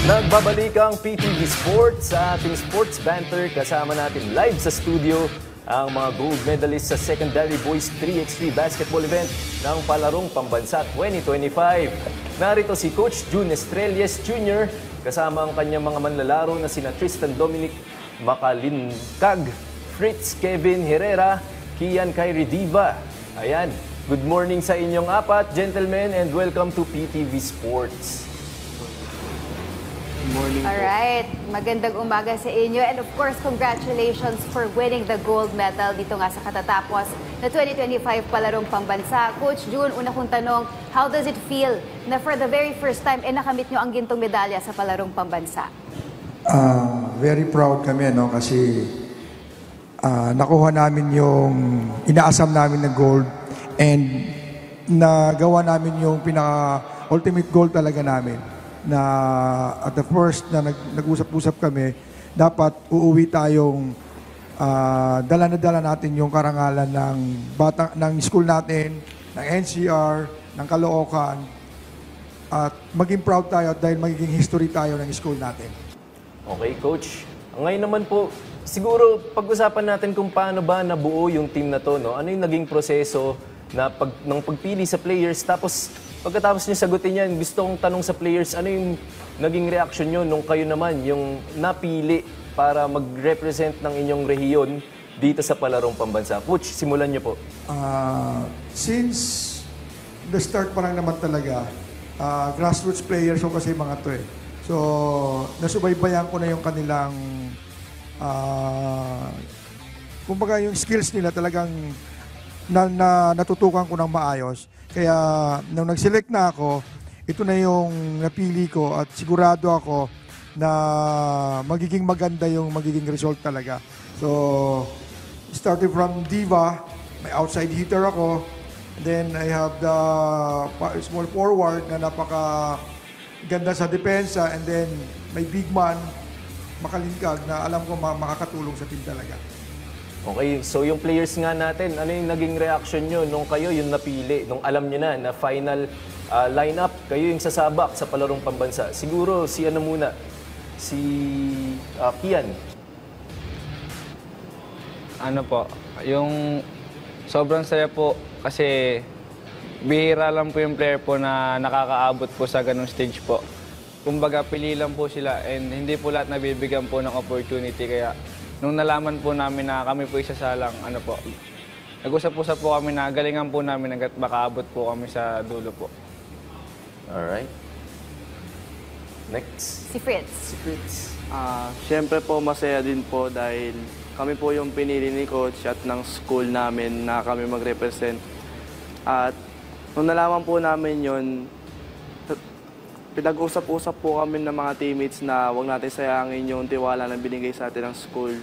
Nagbabalik ang PTV Sports sa ating sports banter. Kasama natin live sa studio ang mga gold medalists sa Secondary Boys 3x3 basketball event ng Palarong Pambansa 2025. Narito si Coach June Estrellas Jr. kasama ang kanyang mga manlalaro na sina Tristan Dominic Macalincag, Fritz Kevin Herrera, Kian Kyrie Diva. Ayan, good morning sa inyong apat, gentlemen, and welcome to PTV Sports. Morning. Alright, magandang umaga sa inyo and of course, congratulations for winning the gold medal dito nga sa katatapos na 2025 Palarong Pambansa. Coach June, una kong tanong, how does it feel na for the very first time nakamit nyo ang gintong medalya sa Palarong Pambansa? Very proud kami kasi nakuha namin yung inaasam namin na gold and nagawa namin yung pinaka-ultimate goal talaga namin. Na at the first na nag-usap-usap kami, dapat uuwi tayong dala na dala natin yung karangalan ng school natin, ng NCR, ng Caloocan, at maging proud tayo dahil magiging history tayo ng school natin. Okay, Coach. Ngayon naman po, siguro pag-usapan natin kung paano ba nabuo yung team na to, no? Ano yung naging proseso ng pagpili sa players, tapos pagkatapos niyo sagutin yan, gusto kong tanong sa players, ano yung naging reaction nyo nung kayo naman yung napili para mag-represent ng inyong rehiyon dito sa Palarong Pambansa? Coach, simulan niyo po. Since the start pa lang naman talaga, grassroots players ko kasi mga to eh. So, nasubaybayan ko na yung kanilang, kumbaga yung skills nila talagang natutukan ko ng maayos. Kaya nung nag-select na ako, ito na yung napili ko at sigurado ako na magiging maganda yung magiging result talaga. So, starting from Diva, may outside hitter ako. Then I have the small forward na napaka ganda sa depensa, and then may big man, Macalincag, na alam ko makakatulong sa team talaga. Okay, so yung players nga natin, ano yung naging reaction nyo nung kayo yung napili, nung alam nyo na final lineup, kayo yung sasabak sa Palarong Pambansa? Siguro si ano muna, si Kian. Ano po, yung sobrang saya po kasi bihira lang po yung player po na nakakaabot po sa ganung stage po. Kumbaga pili lang po sila and hindi po lahat nabibigyan po ng opportunity, kaya nung nalaman po namin na kami po isasalang, nag-usap-usap po kami na galingan po namin hanggat makaabot po kami sa dulo po. Alright. Next. Si Fritz. Si Fritz. Siyempre po masaya din po dahil kami po yung pinili ni Coach at ng school namin na kami mag-represent. At nung nalaman po namin yun, pinag-usap-usap po kami ng mga teammates na huwag natin sayangin yung tiwala na binigay sa atin ng school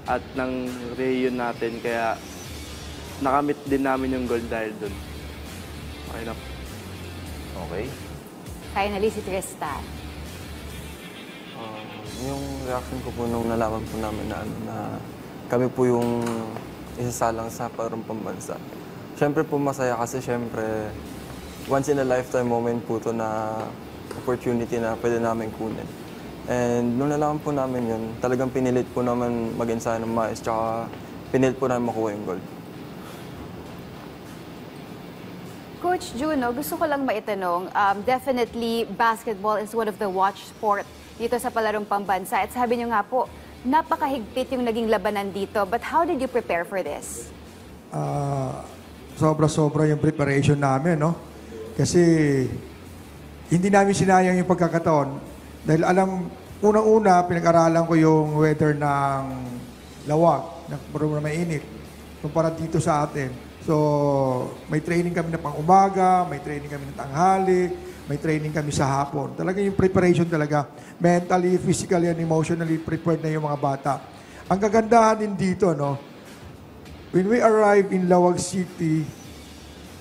at ng rehiyon natin. Kaya nakamit din namin yung gold dahil dun. Okay na po. Okay. Finally, si Tristan. Yung reaction ko po nung nalaman po namin na kami po yung isasalang sa Palarong Pambansa. Siyempre po masaya kasi siyempre once in a lifetime moment po to na opportunity na pwede namin kunin. And nung nalaman po namin yun, talagang pinilit po naman mag-ensayo ng maayos, tsaka pinilit po namin makuha yung gold. Coach Juno, gusto ko lang maitanong, definitely basketball is one of the watch sport dito sa Palarong Pambansa. At sabi niyo nga po, napakahigpit yung naging labanan dito. But how did you prepare for this? Sobra-sobra yung preparation namin, no? Kasi hindi namin sinayang yung pagkakataon. Dahil unang-una, pinag-aralan ko yung weather ng Lawag, na mainit, kumpara dito sa atin. So, may training kami na pang-umaga, may training kami ng tanghali, may training kami sa hapon. Talaga yung preparation talaga, mentally, physically, and emotionally prepared na yung mga bata. Ang kagandahan din dito, no? When we arrived in Lawag City,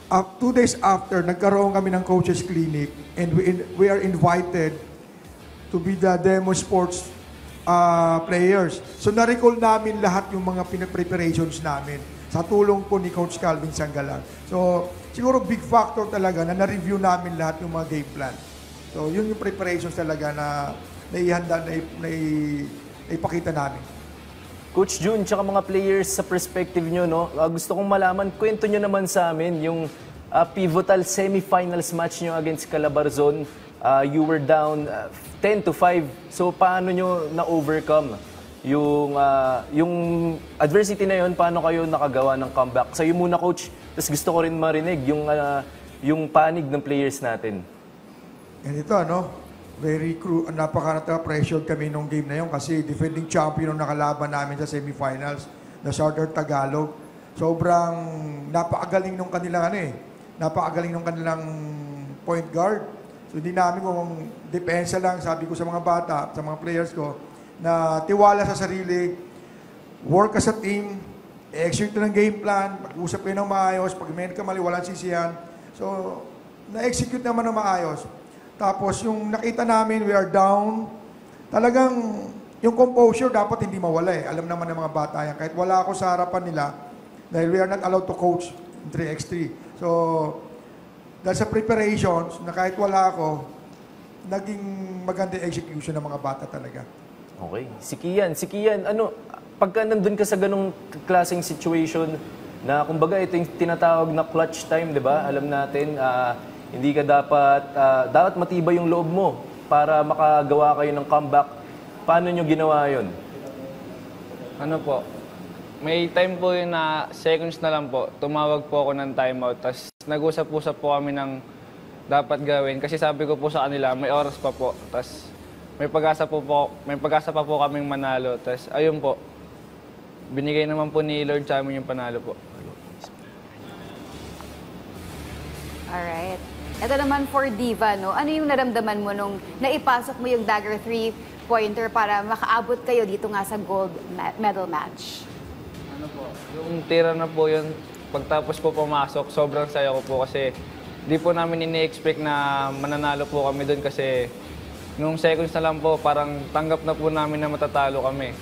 2 days after, nagkaroon kami ng coaches clinic and we are invited to be the demo sports players. So na-recall namin lahat yung mga preparations namin sa tulong po ni Coach Calvin Sanggalang. So siguro big factor talaga na na-review namin lahat yung mga game plan. So yun yung preparations talaga na naihanda, naipakita namin. Coach Jun, tsaka mga players sa perspective nyo, no? Gusto kong malaman, kwento nyo naman sa amin yung pivotal semifinals match nyo against Calabarzon. You were down 10-5. So paano nyo na-overcome yung adversity na yun? Paano kayo nakagawa ng comeback? Sa'yo muna, Coach. Tapos gusto ko rin marinig yung panig ng players natin. Ganito, napaka-pressured kami nung game na yun kasi defending champion yung nakalaban namin sa semifinals, the Southern Tagalog. Sobrang napakagaling nung kanilang napakagaling nung kanilang point guard. So hindi namin kung depensa lang, sabi ko sa mga bata, sa mga players ko, na tiwala sa sarili, work as a team, execute ng game plan, pag-usap kayo ng maayos, pag may kamali, walang sisihan. So, na-execute naman ng maayos. Tapos yung nakita namin, we are down. Talagang yung composure dapat hindi mawala eh. Alam naman ng mga bata yan. Kahit wala ako sa harapan nila, dahil we are not allowed to coach in 3x3. So, dahil sa preparations, na kahit wala ako, naging maganda execution ng mga bata talaga. Okay. Si Kian, pagka nandun ka sa ganong klaseng situation na kumbaga ito yung tinatawag na clutch time, di ba? Alam natin, hindi ka dapat matibay yung loob mo para makagawa kayo ng comeback. Paano nyo ginawa yun? May time po yun na seconds na lang po, tumawag po ako ng timeout. Tapos nag-usap-usap po kami ng dapat gawin. Kasi sabi ko po sa kanila, may oras pa po. Tapos may pag-asa pa po kaming manalo. Tapos ayun po, binigay naman po ni Lord sa amin yung panalo po. Alright. Ito naman for Diva, no? Ano yung naramdaman mo nung naipasok mo yung dagger 3-pointer para makaabot kayo dito nga sa gold medal match? Yung tira na po yun, pagtapos po pumasok, sobrang saya ko po kasi di po namin ini-expect na mananalo po kami doon kasi nung seconds na lang po, parang tanggap na po namin na matatalo kami.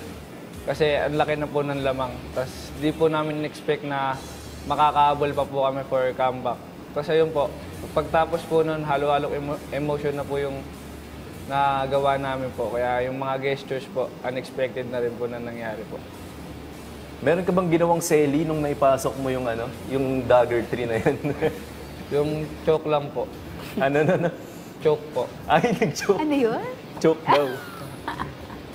Kasi ang laki na po ng lamang. Tapos di po namin in-expect na makakaabol pa po kami for comeback. Tapos ayun po, pagtapos po nun, halo-halong emotion na po yung nagawa namin po. Kaya yung mga gestures po, unexpected na rin po na nangyari po. Meron ka bang ginawang seli nung naipasok mo yung yung dagger 3 na yun? Yung choke lang po. Choke po. Ay, nag-choke. Ano yun? Choke daw.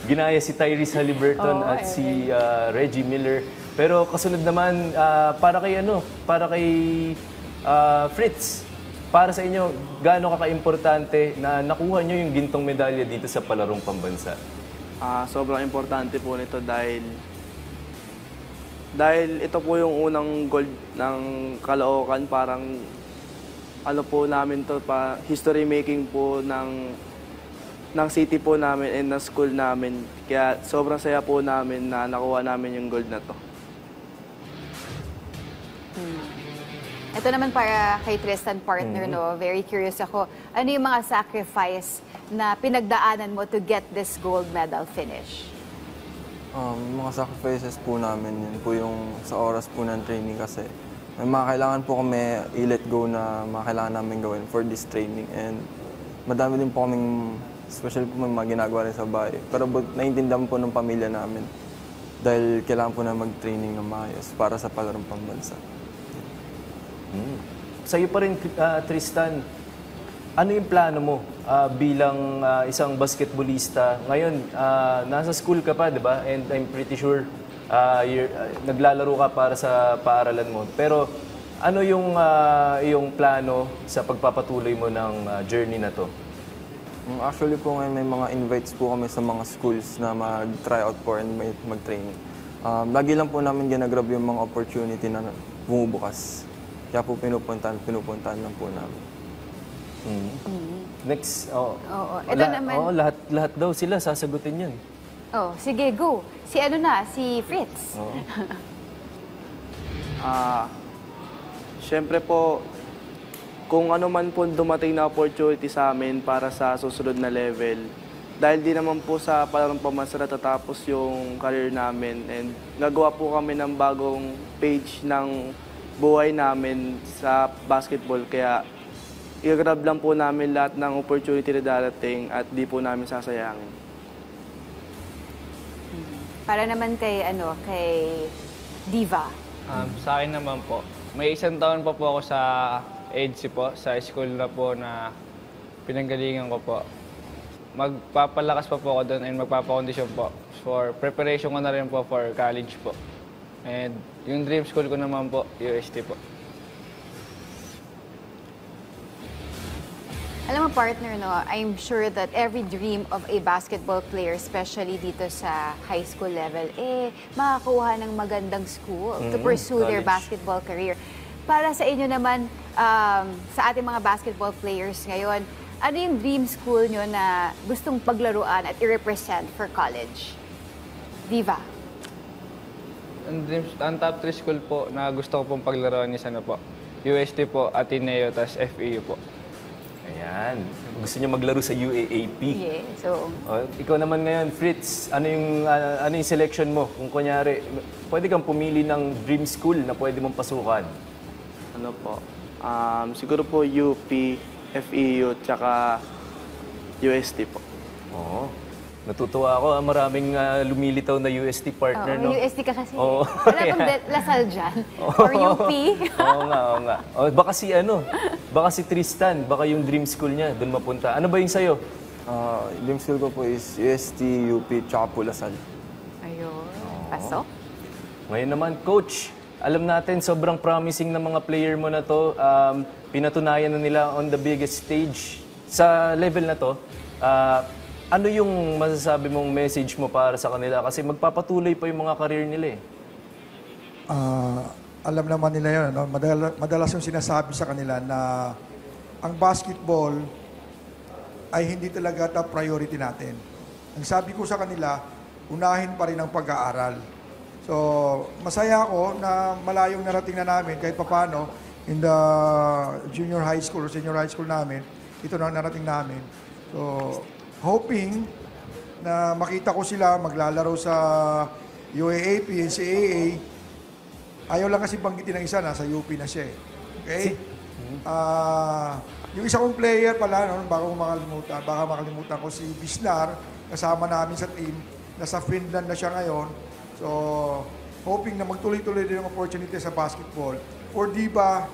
Ginaya si Tyrese Haliburton at si Reggie Miller. Pero kasunod naman, para kay Fritz, para sa inyo, gaano ka-importante na nakuha nyo yung gintong medalya dito sa palarong pambansa? Sobrang importante po nito dahil ito po yung unang gold ng Caloocan, parang po namin to, history making po ng city po namin and ng school namin. Kaya sobrang saya po namin na nakuha namin yung gold na to. Ito naman para kay Tristan, partner, no? Very curious ako. Ano yung mga sacrifice na pinagdaanan mo to get this gold medal finish? Mga sacrifices po namin, yun po yung sa oras po ng training kasi may mga kailangan po kami i-let go na mga kailangan namin gawin for this training. And madami din po kaming, especially po may mga ginagawa rin sa bahay. Pero naiintindihan po ng pamilya namin dahil kailangan po na mag-training ng maayos para sa palarong pambansa. Sa'yo pa rin, Tristan, ano yung plano mo bilang isang basketballista? Ngayon, nasa school ka pa, di ba? And I'm pretty sure naglalaro ka para sa paaralan mo. Pero ano yung iyong plano sa pagpapatuloy mo ng journey na to? Actually po ngayon may mga invites po kami sa mga schools na mag-tryout po and mag-training. Lagi lang po namin ginagrab yung mga opportunity na bumubukas. Kaya po pinupuntahan lang po namin. Next, Ito naman. Lahat daw sila sasagutin yan. Sige, go. Si Fritz. Siyempre po, kung ano man po dumating na opportunity sa amin para sa susunod na level, dahil di naman po sa palarong pambansa natatapos yung career namin and nagawa po kami ng bagong page ng buhay namin sa basketball. Kaya i-grab lang po namin lahat ng opportunity na darating at di po namin sasayangin. Para naman kay Diva. Sa akin naman po, may isang taon pa po ako sa EDSI po, sa school na po na pinanggalingan ko po. Magpapalakas pa po ako doon and magpapakondisyon po for preparation ko na rin po for college po. And yung dream school ko naman po, UST po. Alam mo, partner, no, I'm sure that every dream of a basketball player, especially dito sa high school level, makakuha ng magandang school to pursue their college. basketball career. Para sa inyo naman, sa ating mga basketball players ngayon, ano yung dream school nyo na gustong paglaruan at i-represent for college? Diva. Ang top 3 school po na gusto ko pong paglaruan is ano po, UST po, Ateneo, tas FEU po. Ayan. Gusto niyo maglaro sa UAAP. Yeah, so, Ikaw naman ngayon, Fritz, ano yung selection mo? Kung kunyari, pwede kang pumili ng dream school na pwede mong pasukan. Ano po? Siguro po UP, FEU, tsaka UST po. Oo. Natutuwa ako, maraming lumilitaw na UST partner, no? UST ka kasi. Oo. Wala kang Lasal dyan. Or UP. Oo nga. Baka si Tristan, baka yung dream school niya, doon mapunta. Ano ba yung sa'yo? Dream school ko po is UST, UP, tsaka po Lasal. Ayun. Pasok. Ngayon naman, Coach, alam natin sobrang promising na mga player mo na to. Pinatunayan na nila on the biggest stage. Sa level na to, ano yung masasabi mong message mo para sa kanila? Kasi magpapatuloy pa yung mga career nila eh. Alam naman nila yun. No? Madalas yung sinasabi sa kanila na ang basketball ay hindi talaga top priority natin. Ang sabi ko sa kanila, unahin pa rin ang pag-aaral. So, masaya ako na malayong narating na namin kahit papano in the junior high school or senior high school namin. Ito na ang narating namin. So, hoping na makita ko sila maglalaro sa UAAP, NCAA. Ayaw lang kasi banggitin ng isa, nasa UP na siya. Okay? Yung isa kong player pala, no, baka makalimutan ko si Bisnar, kasama namin sa team, nasa Finland na siya ngayon. So, hoping na magtuloy-tuloy din ang opportunity sa basketball. For Diva,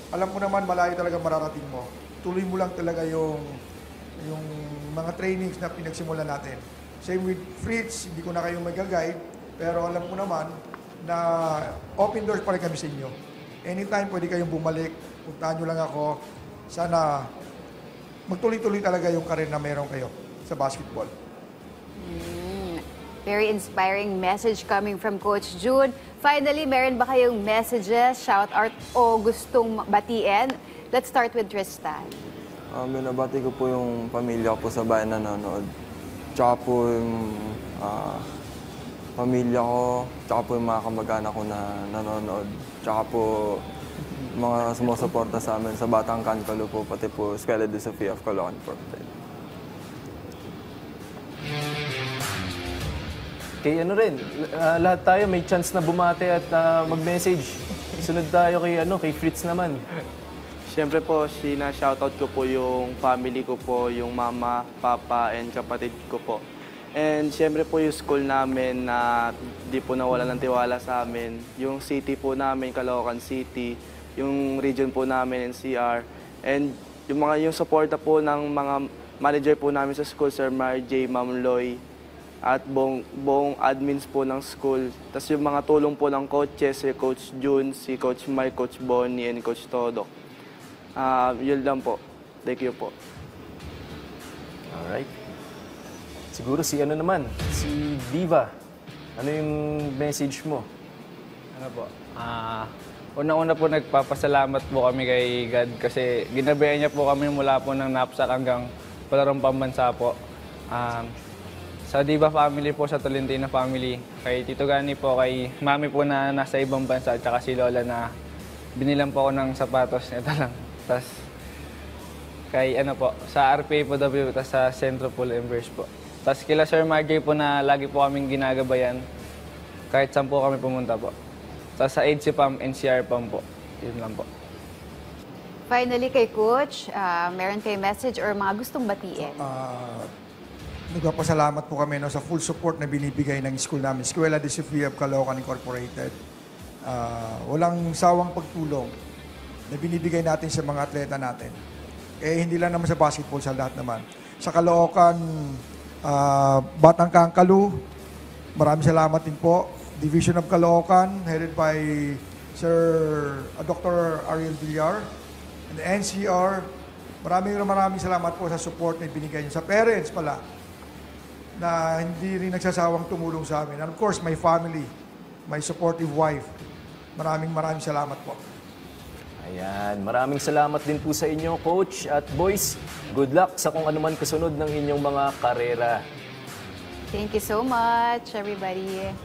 alam mo naman malayo talaga mararating mo. Tuloy mo lang talaga yung mga trainings na pinagsimulan natin. Same with Fritz, hindi ko na kayo mag-guide, pero alam ko naman na open doors pa rin kami sa inyo. Anytime pwede kayong bumalik, puntahan nyo lang ako. Sana magtuloy-tuloy talaga yung career na meron kayo sa basketball. Very inspiring message coming from Coach June. Finally, meron ba kayong messages, shout-out o gustong batiin? Let's start with Tristan. Binabati ko po yung pamilya ko po sa bayan na nanonood. Tsaka po yung pamilya ko, tsaka po yung mga kamag-anak ko na nanonood. Tsaka po mga sumusuporta sa amin sa Batang Kankalo po, pati po Escuela de Sofia of Caloocan po. Kay lahat tayo may chance na bumate at mag-message. Sunod tayo kay Fritz naman. Siyempre po, shoutout ko po yung family ko po, yung mama, papa, and kapatid ko po. And siyempre po yung school namin na di po nawala ng tiwala sa amin. Yung city po namin, Caloocan City, yung region po namin, NCR. And yung suporta po ng mga manager po namin sa school, Sir Marjay, Ma'am Loy, at buong admins po ng school. Tapos yung mga tulong po ng coaches, si Coach June, si Coach Mike, Coach Bonnie, and Coach Todo. Yun lang po. Thank you po. Alright. Siguro si Diva. Ano yung message mo? Ano po? Una-una po nagpapasalamat po kami kay God kasi ginabayan niya po kami mula po ng napsak hanggang palarong pambansa po. Sa Diva family po, sa Tolentino family, kay Tito Gani po, kay Mami po na nasa ibang bansa, at saka si Lola na binilang po ako ng sapatos. Ito lang. Tapos kay sa RPA po W, tapos sa Centro Pool Embers po. Tapos kila Sir Marjay po na lagi po kaming ginagabayan kahit saan po kami pumunta po. Tapos sa EDSI PAM, NCR PAM po. Yun lang po. Finally kay Coach, meron kayo message or mga gustong batiin? nagpapasalamat po kami sa full support na binibigay ng school namin, Escuela de Sofia of Caloocan Incorporated. Walang sawang pagtulong na binibigay natin sa mga atleta natin. Hindi lang naman sa basketball, sa lahat naman. Sa Caloocan, Batang Kangkalu, maraming salamat din po. Division of Caloocan, headed by Sir Dr. Ariel Villar. And the NCR, maraming salamat po sa support na binigay niyo. Sa parents pala, na hindi rin nagsasawang tumulong sa amin. And of course, my family, my supportive wife. Maraming salamat po. Ayan, maraming salamat din po sa inyo, Coach. At boys, good luck sa kung anuman kasunod ng inyong mga karera. Thank you so much, everybody.